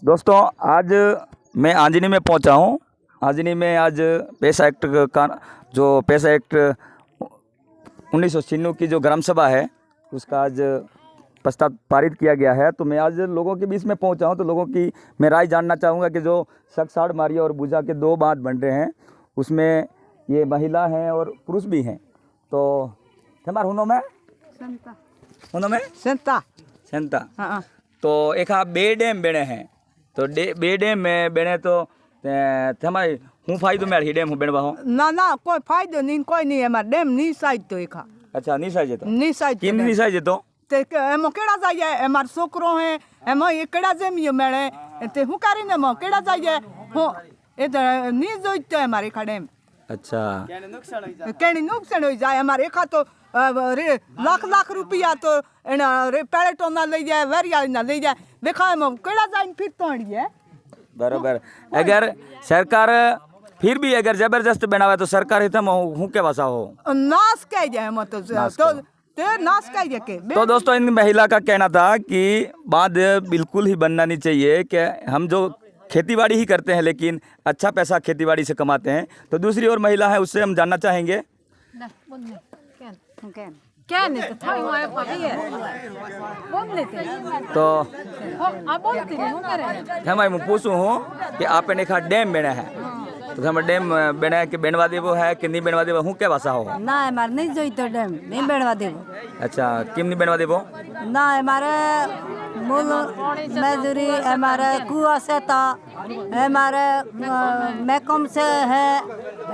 दोस्तों आज मैं आंजनी में पहुंचा हूं। आंजनी में आज पैसा एक्ट का जो पैसा एक्ट 1996 की जो ग्राम सभा है उसका आज प्रस्ताव पारित किया गया है। तो मैं आज लोगों के बीच में पहुंचा हूं, तो लोगों की मैं राय जानना चाहूँगा कि जो सकसाड़ मारिया और बुझा के दो बांध बन रहे हैं उसमें ये महिला हैं और पुरुष भी हैं। तो हमारे हुनों में संता हाँ। तो एक बे डेम बेणे हैं। तो बे डेम में बेणे तो हमारे हूँ फायदो में डेम हूँ बेणवा हो ना कोई फायदो नहीं, कोई नहीं है हमारे डेम नहीं साइड तो एक अच्छा नहीं साइज तो नहीं साइड किम नहीं साइज तो ते एमो केड़ा जाइए हमारे छोकरो है एमो ये केड़ा जमी मेले ते हूँ करे ने मो केड़ा जाइए हो ये तो नहीं जोइते हमारे खडेम अच्छा केनी नुकसान हो जाए हमारे एक तो रे लाख रुपया तो रे पैलेटो ना ले जाए वेरियाली ना ले जाए देखा मो केड़ा जाइन फिर तो है बराबर। अगर सरकार फिर भी अगर जबरदस्त बनावे तो सरकार ही तम हूँ के भाषा हो नाश कह जाए मत तो नाश कह जाए के तो दोस्तों इन महिला का कहना था कि बांध बिल्कुल ही बनना नहीं चाहिए कि हम जो खेतीबाड़ी ही करते हैं लेकिन अच्छा पैसा खेतीबाड़ी से कमाते हैं। तो दूसरी और महिला है उससे हम जानना चाहेंगे। क्या नहीं तो था हमारे पास है बोल लेते तो आप बोलते नहीं करे मैं पूछूं हूँ कि आपने देखा डैम बना है तो हम डैम बना है कि बनवा देवो है कि नहीं बनवा देवो हूँ क्या भाषा हो ना हमारे नहीं जोई तो डैम नहीं बनवा देवो। अच्छा किम नहीं बनवा देवो ना हमारे मूल मजदूरी हमारे कुआ से था हमारे मैकम से है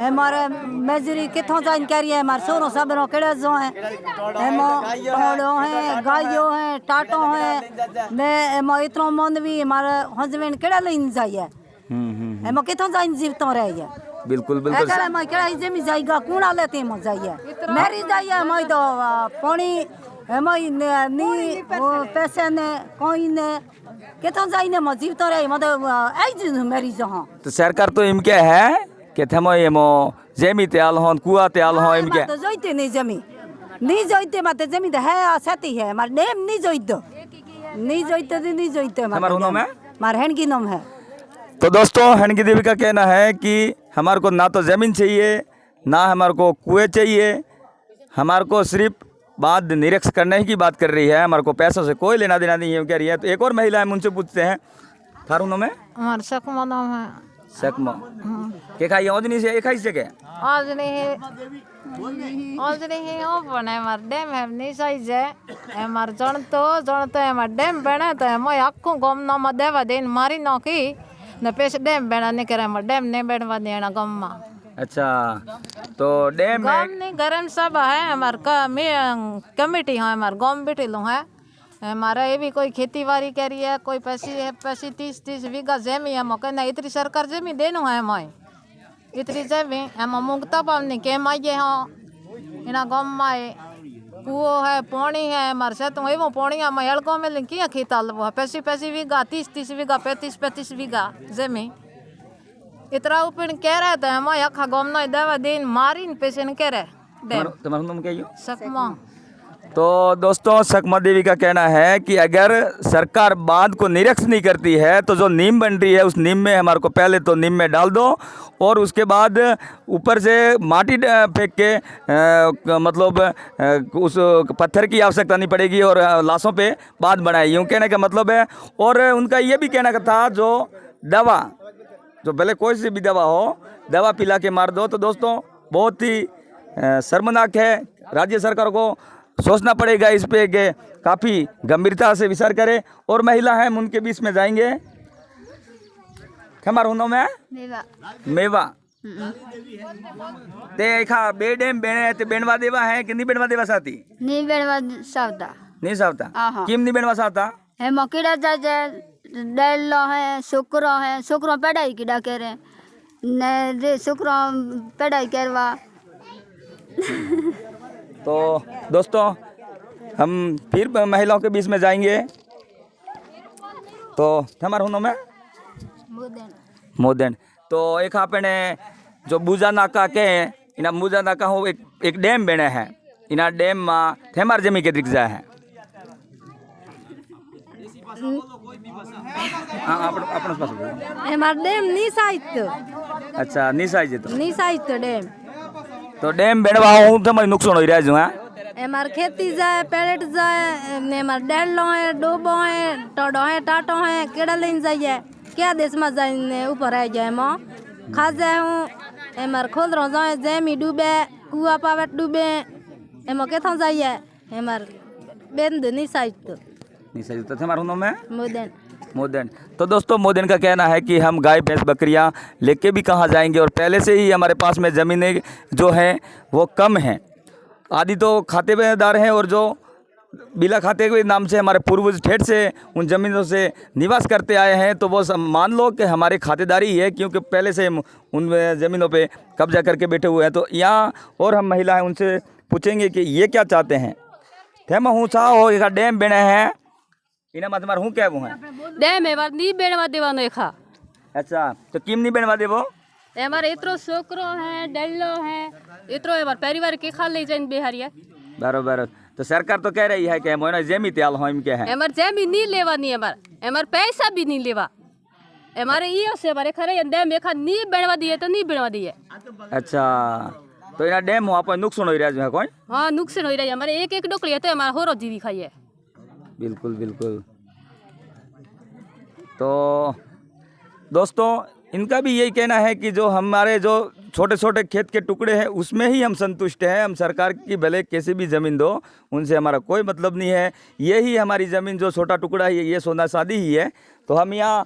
हमारे मजदूरी कितों जानकारी है हमारे सोनो सबरों केड़े जो हैं एमो होड़ो हैं गायों हैं टाटो हैं ने एमो इतनो मंद भी हमारे हस्बैंड केड़ा लेन जाइए एमो कितों जाइन जीवतों रहिए बिल्कुल बिल्कुल एकरे मैं केड़ा जमी जाएगा कूड़ा लेते मो जाइए मेरी जाइए मैं तो पानी मैं नी पैसे ने कोई ने कितों जाइने मो जीवतों रही मतलब आई जी मेरी जहां तो सरकार तो इम क्या है कि थमो एमो जमी त्याल होन कुआ त्याल हो इम क्या तो जोइते नहीं जमी नहीं जोइते मत जमी तो है सती है मार नेम नहीं जोइतो नहीं जोइते नहीं जोइते हमारे हुनों में मार हन की नाम है। तो दोस्तों हनकी देवी का कहना है कि हमारे को ना तो ज़मीन चाहिए ना हमारे को कुएं चाहिए, हमारे को सिर्फ बात निरीक्ष करने की बात कर रही है, हमारे को पैसों से कोई लेना देना नहीं है कह रही है। तो एक और महिला है उनसे पूछते हैं थारूनों में हमारे सकमा नाम है सकमा के खाई ओजनी से एक से के आज नहीं है ओ बने हमारे डैम है नहीं साइज है हमारे जन तो हमारे डैम बने तो मैं आखूं गम ना मत देवा देन मारी नौकी न पैसे डैम बना नहीं करे हमारे डैम नहीं बनवा देना गम में। अच्छा तो डैम गम नहीं गरम सब है हमारे का कमेटी है हमारे गम बैठे लो है हमारा ये भी कोई खेती बाड़ी करी है कोई पैसे 30 बीघा जमी है मौके ना इतनी सरकार जमी देनो है मैं इतनी जमी हम मुंगता पावनी के माइए हो इना गम माए कुओ है पानी है हमारे से तो वो पानी है मैं हड़कों में लिखी खेती लो है पैसे बीघा 30 बीघा 35 बीघा जमी इतना ऊपर कह रहे थे हम अखा गम ना दवा दिन मारी न पैसे न कह रहे तुम्हारा नाम क्या है? सकमा। तो दोस्तों सकमा देवी का कहना है कि अगर सरकार बांध को निरीक्षण नहीं करती है तो जो नीम बन रही है उस नीम में हमारे को पहले तो नीम में डाल दो और उसके बाद ऊपर से माटी फेंक के मतलब उस पत्थर की आवश्यकता नहीं पड़ेगी और लाशों पे बांध बनाए, यूँ कहने का मतलब है। और उनका ये भी कहना था जो दवा जो भले कोई सी भी दवा हो दवा पिला के मार दो। तो दोस्तों बहुत ही शर्मनाक है, राज्य सरकार को सोचना पड़ेगा इस पे कि काफ़ी गंभीरता से विचार करे। और महिला हैं उनके बीच में जाएंगे। हमारे हुनों में मेवा ते खा बे डेम बेने ते बेनवा देवा है कि नहीं बेनवा देवा साथी नहीं बनवा सकता नहीं सावता किम नहीं बेनवा सावता है मकीड़ा जाजे डेलो है शुक्रो पढ़ाई की डाके रे ने रे शुक्रो पढ़ाई करवा। तो दोस्तों हम फिर महिलाओं के बीच में जाएंगे। तो हमारे हुनों में मोदन तो एक आपने जो बूजा नाका के इना बूजा नाका हो एक डैम बने हैं इना डैम में हमार जमी के दिख जाए हैं हाँ अपने पास बोलो। हमार डैम नहीं साइतो अच्छा नहीं साइज तो नहीं साइतो डैम डैम बेड़वा हूँ तो मैं नुकसान हो रहा है जो है हमार खेती जाए पेलेट जाए ने हमार डेलो है डोबो है टोडो है टाटो है केड़ा लेन जाइए क्या देश में जाए ऊपर आ जाए मो खा जाए हूँ हमार खोल रहा जाए जमी डूबे कुआ पावे डूबे एमो के था जाइए हमार बेंद नहीं साइतो नहीं साइज तो हमारा नाम है मोदन मोदन। तो दोस्तों मोदन का कहना है कि हम गाय भैंस बकरियां लेके भी कहाँ जाएंगे और पहले से ही हमारे पास में ज़मीनें जो हैं वो कम हैं, आदि तो खातेदार हैं और जो बिला खाते के नाम से हमारे पूर्वज ठेठ से उन ज़मीनों से निवास करते आए हैं। तो वो सब मान लो कि हमारी खातेदारी है क्योंकि पहले से हम उन ज़मीनों पे कब्जा करके बैठे हुए हैं। तो यहाँ और हम महिला हैं उनसे पूछेंगे कि ये क्या चाहते हैं। थे मैं हूँ चाह हो एक डैम बने हैं इन्हें मत मार हूँ क्या वो है डैम है बार नी बेणवा देवानो एखा। अच्छा तो किम नहीं बनवा दे वो हमारे इतरो छोकरो है डेलो है इतरो है परिवार के खा ले जाइन बिहारिया बराबर। तो सरकार तो कह रही है कि मोना जमी त्याल हो क्या है हमार जमीन नहीं लेवा नहीं हमार पैसा भी नहीं लेवा हमारे ये से हमारे खरे डैम एखा नहीं बनवा दिए तो नहीं बनवा दिए। अच्छा तो इना डैम वहाँ पर नुकसान हो रहा है जो है कोई हाँ नुकसान हो रहा है हमारे एक डोकरी है तो हमारा हो जीवी खाइए। बिल्कुल बिल्कुल। तो दोस्तों इनका भी यही कहना है कि जो हमारे जो छोटे छोटे खेत के टुकड़े हैं उसमें ही हम संतुष्ट हैं। हम सरकार की भले कैसी भी ज़मीन दो उनसे हमारा कोई मतलब नहीं है। यही हमारी ज़मीन जो छोटा टुकड़ा है ये सोना शादी ही है। तो हम यहाँ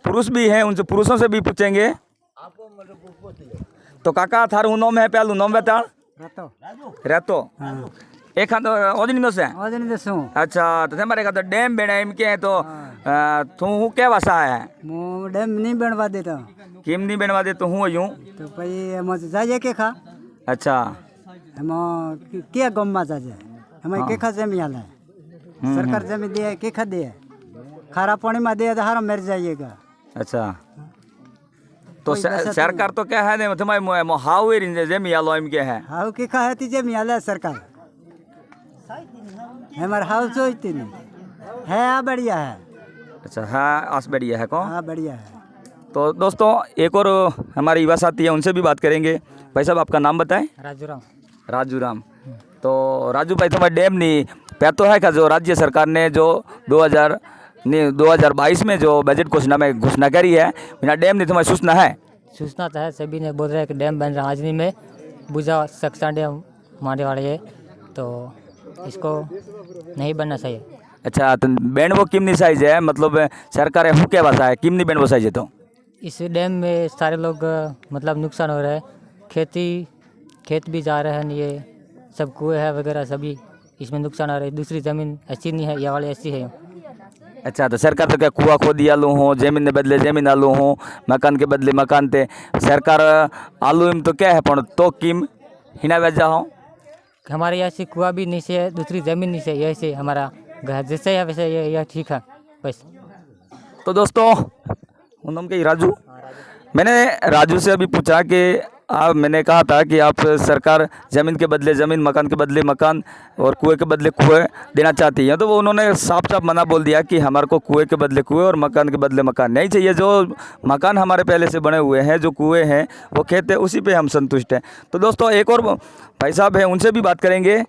पुरुष भी हैं उनसे पुरुषों से भी पूछेंगे। तो काका थारू नोम है पहलू नोम बता रहतो एक हाथ ओदिन दो से अच्छा तो हमारे का तो डैम बेड़ा इम के तो तू हूँ क्या वसा है डैम नहीं बनवा देता किम नहीं बनवा दे तो हूँ यूँ तो भाई हम जाइए के खा अच्छा हम क्या गम में जाए हमें के खा जमी हाल है सरकार जमी दे के खा दे खारा पानी में दे तो हर मर जाइएगा। अच्छा तो सरकार तो क्या है तुम्हारे हाउ जमी हालो इम के है हाउ के खा है जमी हाल है सरकार हमारे हाउस सोचती नहीं है बढ़िया है। अच्छा हाँ आस बढ़िया है कौन हाँ बढ़िया है। तो दोस्तों एक और हमारे युवा साथी है उनसे भी बात करेंगे। भाई साहब आपका नाम बताएं। राजू राम। तो राजू भाई तुम्हारा डैम नहीं पे तो है क्या जो राज्य सरकार ने जो 2022 में जो बजट घोषणा करी है बिना डैम नहीं तुम्हारी सूचना है सूचना तो है सभी ने बोल रहे हैं कि डैम बन रहा आजनी में बुझा सक्सा डैम मारे वाले है तो इसको नहीं बनना चाहिए। अच्छा तो बैंड वो किमनी साइज है मतलब सरकार है क्या भाषा है किमनी बैंड वो साइज है तो इस डैम में सारे लोग मतलब नुकसान हो रहा है खेत भी जा रहे हैं ये सब कुएं है वगैरह सभी इसमें नुकसान आ रहा है। दूसरी ज़मीन अच्छी नहीं है ये वाली अच्छी है। अच्छा तो सरकार तो क्या कुआ खोदी आलू हो जमीन ने बदले जमीन आलू हो मकान के बदले मकान ते सरकार आलू इम तो क्या है पण तो किम हिना वजह हो हमारे यहाँ से कुआ भी नीचे है दूसरी ज़मीन नीचे यही से हमारा घर जैसे है वैसे यह ठीक है बस। तो दोस्तों उन्होंने कही राजू मैंने राजू से अभी पूछा कि मैंने कहा था कि आप सरकार ज़मीन के बदले ज़मीन मकान के बदले मकान और कुएं के बदले कुएं देना चाहती है। तो वो उन्होंने साफ साफ मना बोल दिया कि हमारे को कुएं के बदले कुएं और मकान के बदले मकान नहीं चाहिए। जो मकान हमारे पहले से बने हुए हैं जो कुएं हैं वो खेत है उसी पे हम संतुष्ट हैं। तो दोस्तों एक और भाई साहब हैं उनसे भी बात करेंगे।